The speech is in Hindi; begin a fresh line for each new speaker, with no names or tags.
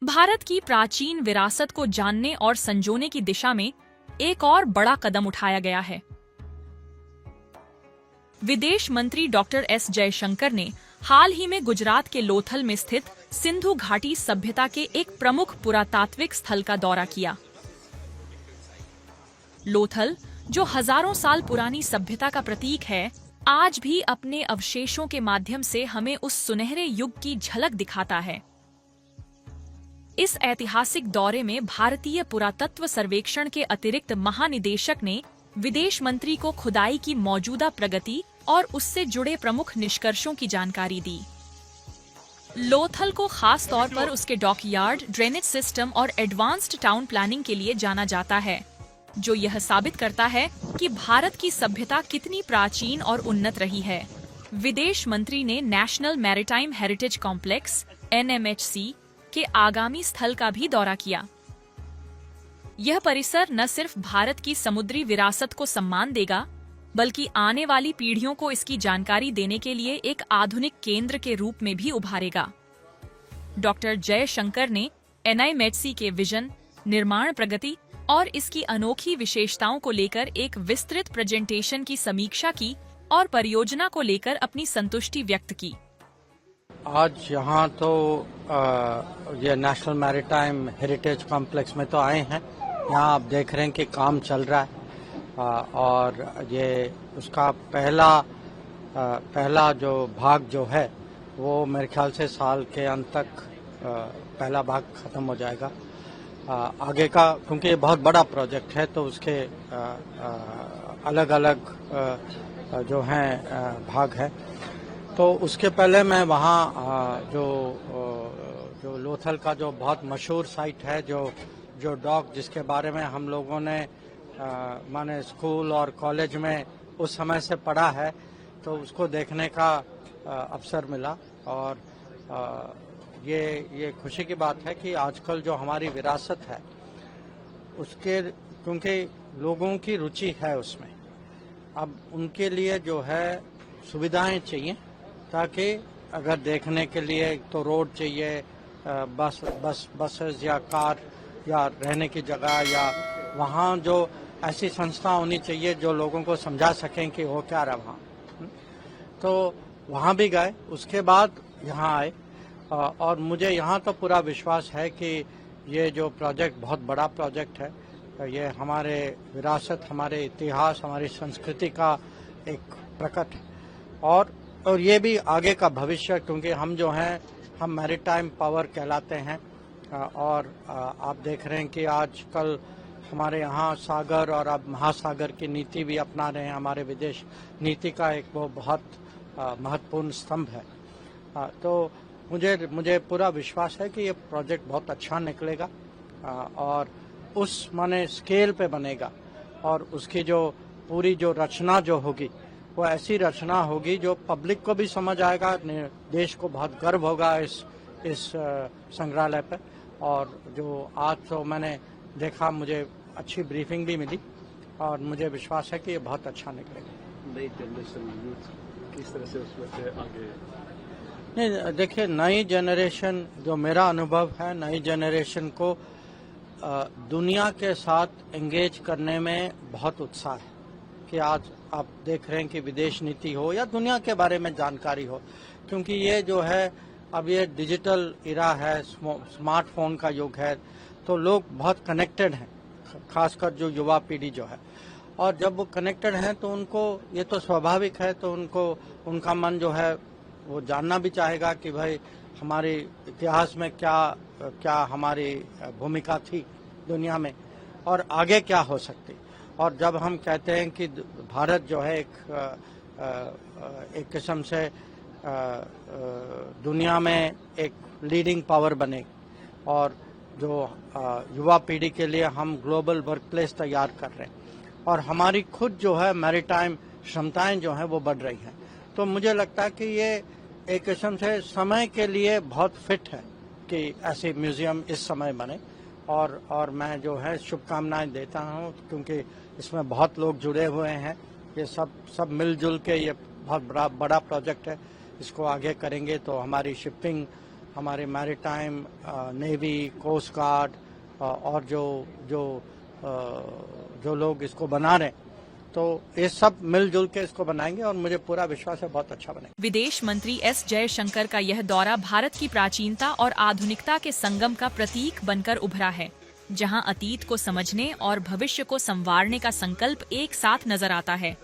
भारत की प्राचीन विरासत को जानने और संजोने की दिशा में एक और बड़ा कदम उठाया गया है। विदेश मंत्री डॉक्टर एस जयशंकर ने हाल ही में गुजरात के लोथल में स्थित सिंधु घाटी सभ्यता के एक प्रमुख पुरातात्विक स्थल का दौरा किया। लोथल, जो हजारों साल पुरानी सभ्यता का प्रतीक है, आज भी अपने अवशेषों के माध्यम से हमें उस सुनहरे युग की झलक दिखाता है। इस ऐतिहासिक दौरे में भारतीय पुरातत्व सर्वेक्षण के अतिरिक्त महानिदेशक ने विदेश मंत्री को खुदाई की मौजूदा प्रगति और उससे जुड़े प्रमुख निष्कर्षों की जानकारी दी। लोथल को खास तौर पर उसके डॉकयार्ड, ड्रेनेज सिस्टम और एडवांस्ड टाउन प्लानिंग के लिए जाना जाता है, जो यह साबित करता है कि भारत की सभ्यता कितनी प्राचीन और उन्नत रही है। विदेश मंत्री ने national maritime heritage complex (NMHC) के आगामी स्थल का भी दौरा किया। यह परिसर न सिर्फ भारत की समुद्री विरासत को सम्मान देगा, बल्कि आने वाली पीढ़ियों को इसकी जानकारी देने के लिए एक आधुनिक केंद्र के रूप में भी उभारेगा। डॉक्टर जयशंकर ने NMHC के विजन, निर्माण प्रगति और इसकी अनोखी विशेषताओं को लेकर एक विस्तृत प्रेजेंटेशन की समीक्षा की और परियोजना को लेकर अपनी संतुष्टि व्यक्त की।
आज यहाँ तो ये नेशनल मैरीटाइम हेरिटेज कॉम्प्लेक्स में तो आए हैं। यहाँ आप देख रहे हैं कि काम चल रहा है और ये उसका पहला जो भाग जो है वो मेरे ख्याल से साल के अंत तक पहला भाग खत्म हो जाएगा। आगे का, क्योंकि ये बहुत बड़ा प्रोजेक्ट है तो उसके अलग अलग जो हैं भाग है। तो उसके पहले मैं वहाँ जो लोथल का जो बहुत मशहूर साइट है, जो डॉक, जिसके बारे में हम लोगों ने माने स्कूल और कॉलेज में उस समय से पढ़ा है, तो उसको देखने का अवसर मिला। और ये खुशी की बात है कि आजकल जो हमारी विरासत है उसके, क्योंकि लोगों की रुचि है उसमें, अब उनके लिए जो है सुविधाएं चाहिए, ताकि अगर देखने के लिए तो रोड चाहिए, बसेस या कार या रहने की जगह, या वहाँ जो ऐसी संस्था होनी चाहिए जो लोगों को समझा सकें कि हो क्या रहा वहाँ। तो वहाँ भी गए, उसके बाद यहाँ आए और मुझे यहाँ तो पूरा विश्वास है कि ये जो प्रोजेक्ट बहुत बड़ा प्रोजेक्ट है, ये हमारे विरासत, हमारे इतिहास, हमारी संस्कृति का एक प्रकट है और ये भी आगे का भविष्य, क्योंकि हम जो हैं, हम मैरीटाइम पावर कहलाते हैं। और आप देख रहे हैं कि आजकल हमारे यहाँ सागर और अब महासागर की नीति भी अपना रहे हैं। हमारे विदेश नीति का एक वो बहुत महत्वपूर्ण स्तंभ है। तो मुझे पूरा विश्वास है कि ये प्रोजेक्ट बहुत अच्छा निकलेगा और उस माने स्केल पे बनेगा, और उसकी जो पूरी जो रचना जो होगी वो ऐसी रचना होगी जो पब्लिक को भी समझ आएगा, देश को बहुत गर्व होगा इस संग्रहालय पर। और जो आज तो मैंने देखा, मुझे अच्छी ब्रीफिंग भी मिली और मुझे विश्वास है कि ये बहुत अच्छा निकलेगा।
नई जनरेशन यूथ किस तरह से उसमें से आगे?
नहीं, देखिए, नई जनरेशन, जो मेरा अनुभव है, नई जनरेशन को दुनिया के साथ एंगेज करने में बहुत उत्साह है। कि आज आप देख रहे हैं कि विदेश नीति हो या दुनिया के बारे में जानकारी हो, क्योंकि ये जो है अब ये डिजिटल इरा है, स्मार्टफोन का युग है, तो लोग बहुत कनेक्टेड हैं, खासकर जो युवा पीढ़ी जो है। और जब वो कनेक्टेड हैं तो उनको ये तो स्वाभाविक है, तो उनका मन जो है वो जानना भी चाहेगा कि भाई हमारे इतिहास में क्या हमारी भूमिका थी दुनिया में और आगे क्या हो सकती। और जब हम कहते हैं कि भारत जो है एक किस्म से दुनिया में एक लीडिंग पावर बने, और जो युवा पीढ़ी के लिए हम ग्लोबल वर्क प्लेस तैयार कर रहे हैं और हमारी खुद जो है मैरीटाइम क्षमताएं जो हैं वो बढ़ रही हैं, तो मुझे लगता है कि ये एक किस्म से समय के लिए बहुत फिट है कि ऐसे म्यूजियम इस समय बने। और मैं जो है शुभकामनाएं देता हूँ, क्योंकि इसमें बहुत लोग जुड़े हुए हैं। ये सब मिलजुल के ये बहुत बड़ा प्रोजेक्ट है। इसको आगे करेंगे तो हमारी शिपिंग हमारे मैरीटाइम, नेवी, कोस्ट गार्ड और जो लोग इसको बना रहे हैं, तो ये सब मिलजुल के इसको बनाएंगे और मुझे पूरा विश्वास है बहुत अच्छा बनेगा।
विदेश मंत्री एस जयशंकर का यह दौरा भारत की प्राचीनता और आधुनिकता के संगम का प्रतीक बनकर उभरा है, जहां अतीत को समझने और भविष्य को संवारने का संकल्प एक साथ नजर आता है।